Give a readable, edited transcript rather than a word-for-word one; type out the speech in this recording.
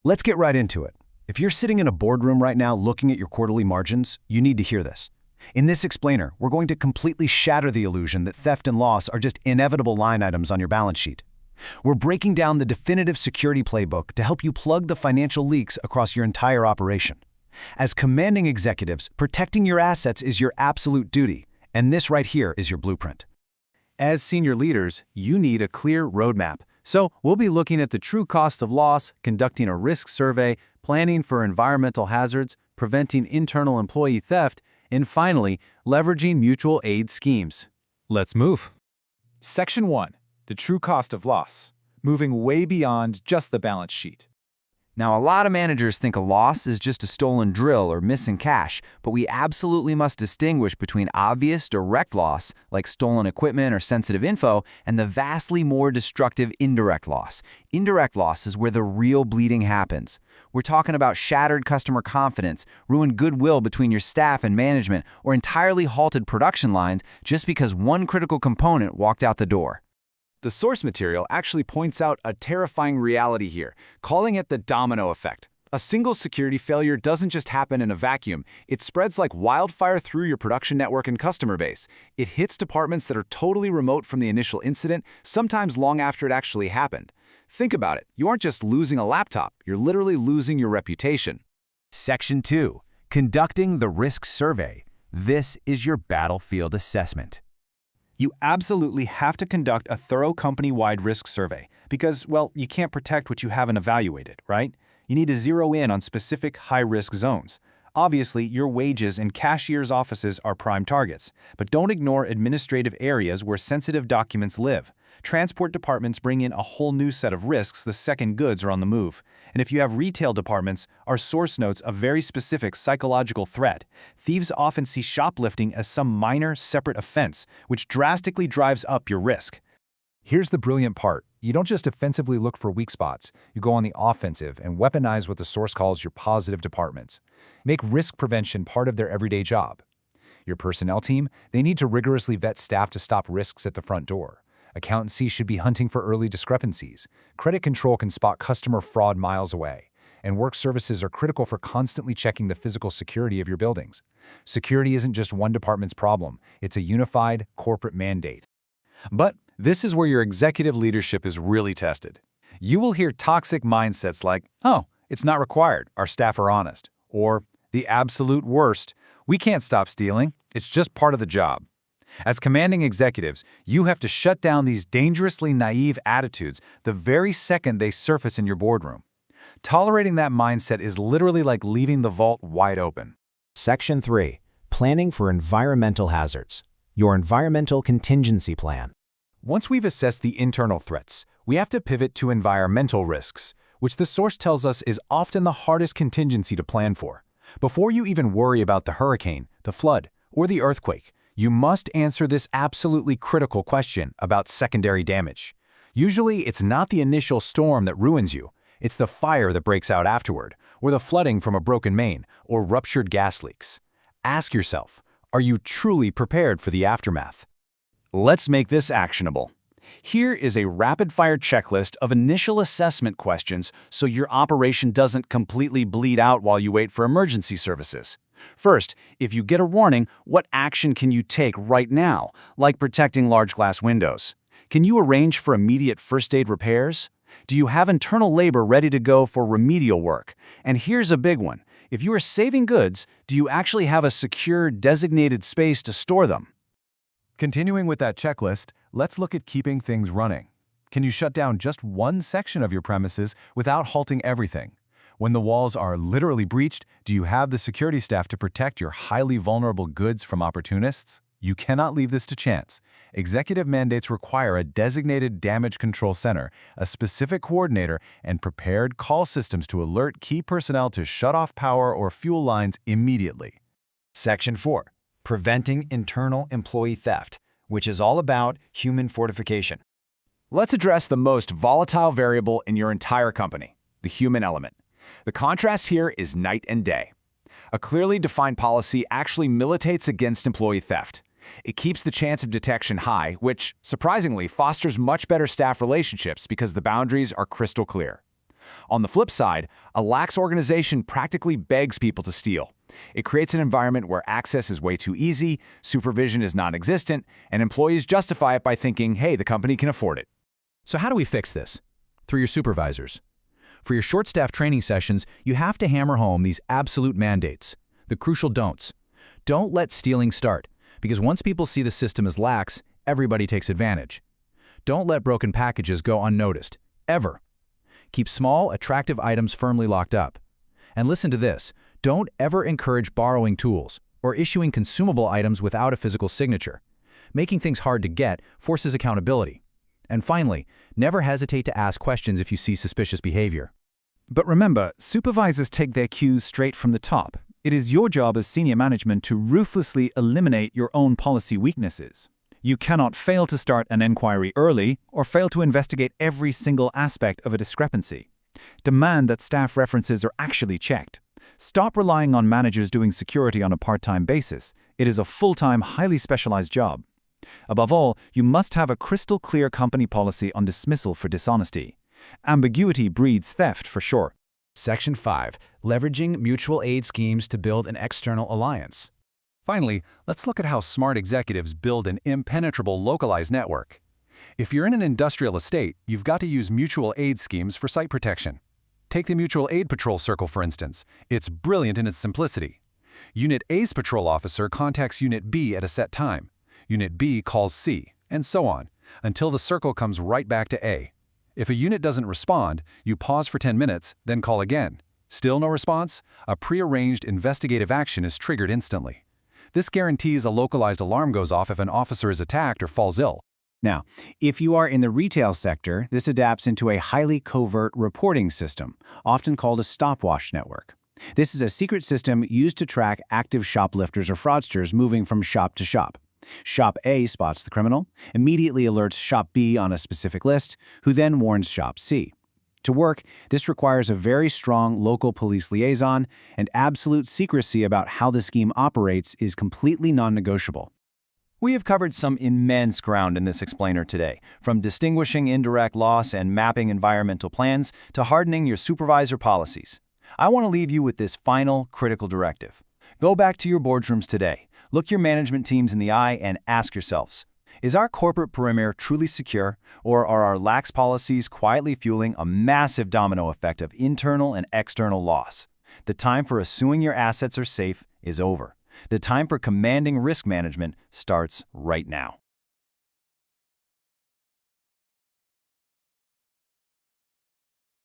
Let's get right into it. If you're sitting in a boardroom right now looking at your quarterly margins, you need to hear this. In this explainer, we're going to completely shatter the illusion that theft and loss are just inevitable line items on your balance sheet. We're breaking down the definitive security playbook to help you plug the financial leaks across your entire operation. As commanding executives, protecting your assets is your absolute duty, and this right here is your blueprint. As senior leaders, you need a clear roadmap. So we'll be looking at the true cost of loss, conducting a risk survey, planning for environmental hazards, preventing internal employee theft, and finally, leveraging mutual aid schemes. Let's move. Section 1. The true cost of loss. Moving way beyond just the balance sheet. Now, a lot of managers think a loss is just a stolen drill or missing cash, but we absolutely must distinguish between obvious direct loss, like stolen equipment or sensitive info, and the vastly more destructive indirect loss. Indirect loss is where the real bleeding happens. We're talking about shattered customer confidence, ruined goodwill between your staff and management, or entirely halted production lines just because one critical component walked out the door. The source material actually points out a terrifying reality here, calling it the domino effect. A single security failure doesn't just happen in a vacuum. It spreads like wildfire through your production network and customer base. It hits departments that are totally remote from the initial incident, sometimes long after it actually happened. Think about it. You aren't just losing a laptop, you're literally losing your reputation. Section 2. Conducting the risk survey. This is your battlefield assessment. You absolutely have to conduct a thorough company-wide risk survey because, well, you can't protect what you haven't evaluated, right? You need to zero in on specific high-risk zones. Obviously, your wages and cashier's offices are prime targets, but don't ignore administrative areas where sensitive documents live. Transport departments bring in a whole new set of risks the second goods are on the move. And if you have retail departments, our source notes a very specific psychological threat. Thieves often see shoplifting as some minor, separate offense, which drastically drives up your risk. Here's the brilliant part. You don't just offensively look for weak spots. You go on the offensive and weaponize what the source calls your positive departments. Make risk prevention part of their everyday job. Your personnel team, they need to rigorously vet staff to stop risks at the front door. Accountancy should be hunting for early discrepancies. Credit control can spot customer fraud miles away. And work services are critical for constantly checking the physical security of your buildings. Security isn't just one department's problem. It's a unified corporate mandate. But this is where your executive leadership is really tested. You will hear toxic mindsets like, "Oh, it's not required, our staff are honest," or the absolute worst, "We can't stop stealing, it's just part of the job." As commanding executives, you have to shut down these dangerously naive attitudes the very second they surface in your boardroom. Tolerating that mindset is literally like leaving the vault wide open. Section 3. Planning for environmental hazards. Your environmental contingency plan. Once we've assessed the internal threats, we have to pivot to environmental risks, which the source tells us is often the hardest contingency to plan for. Before you even worry about the hurricane, the flood, or the earthquake, you must answer this absolutely critical question about secondary damage. Usually, it's not the initial storm that ruins you. It's the fire that breaks out afterward, or the flooding from a broken main, or ruptured gas leaks. Ask yourself, are you truly prepared for the aftermath? Let's make this actionable. Here is a rapid-fire checklist of initial assessment questions so your operation doesn't completely bleed out while you wait for emergency services. First, if you get a warning, what action can you take right now, like protecting large glass windows? Can you arrange for immediate first aid repairs? Do you have internal labor ready to go for remedial work? And here's a big one. If you are saving goods, do you actually have a secure, designated space to store them? Continuing with that checklist, let's look at keeping things running. Can you shut down just one section of your premises without halting everything? When the walls are literally breached, do you have the security staff to protect your highly vulnerable goods from opportunists? You cannot leave this to chance. Executive mandates require a designated damage control center, a specific coordinator, and prepared call systems to alert key personnel to shut off power or fuel lines immediately. Section 4. Preventing internal employee theft, which is all about human fortification. Let's address the most volatile variable in your entire company, the human element. The contrast here is night and day. A clearly defined policy actually militates against employee theft. It keeps the chance of detection high, which, surprisingly, fosters much better staff relationships because the boundaries are crystal clear. On the flip side, a lax organization practically begs people to steal. It creates an environment where access is way too easy, supervision is non-existent, and employees justify it by thinking, hey, the company can afford it. So how do we fix this? Through your supervisors. For your short-staff training sessions, you have to hammer home these absolute mandates, the crucial don'ts. Don't let stealing start, because once people see the system as lax, everybody takes advantage. Don't let broken packages go unnoticed, ever. Keep small, attractive items firmly locked up. And listen to this, don't ever encourage borrowing tools or issuing consumable items without a physical signature. Making things hard to get forces accountability. And finally, never hesitate to ask questions if you see suspicious behavior. But remember, supervisors take their cues straight from the top. It is your job as senior management to ruthlessly eliminate your own policy weaknesses. You cannot fail to start an inquiry early or fail to investigate every single aspect of a discrepancy. Demand that staff references are actually checked. Stop relying on managers doing security on a part-time basis. It is a full-time, highly specialized job. Above all, you must have a crystal clear company policy on dismissal for dishonesty. Ambiguity breeds theft for sure. Section 5. Leveraging mutual aid schemes to build an external alliance. Finally, let's look at how smart executives build an impenetrable localized network. If you're in an industrial estate, you've got to use mutual aid schemes for site protection. Take the Mutual Aid Patrol Circle, for instance. It's brilliant in its simplicity. Unit A's patrol officer contacts Unit B at a set time. Unit B calls C, and so on, until the circle comes right back to A. If a unit doesn't respond, you pause for 10 minutes, then call again. Still no response? A prearranged investigative action is triggered instantly. This guarantees a localized alarm goes off if an officer is attacked or falls ill. Now, if you are in the retail sector, this adapts into a highly covert reporting system, often called a stopwatch network. This is a secret system used to track active shoplifters or fraudsters moving from shop to shop. Shop A spots the criminal, immediately alerts Shop B on a specific list, who then warns Shop C. To work, this requires a very strong local police liaison, and absolute secrecy about how the scheme operates is completely non-negotiable. We have covered some immense ground in this explainer today, from distinguishing indirect loss and mapping environmental plans to hardening your supervisor policies. I want to leave you with this final critical directive. Go back to your boardrooms today, look your management teams in the eye, and ask yourselves, is our corporate perimeter truly secure, or are our lax policies quietly fueling a massive domino effect of internal and external loss? The time for assuming your assets are safe is over. The time for commanding risk management starts right now.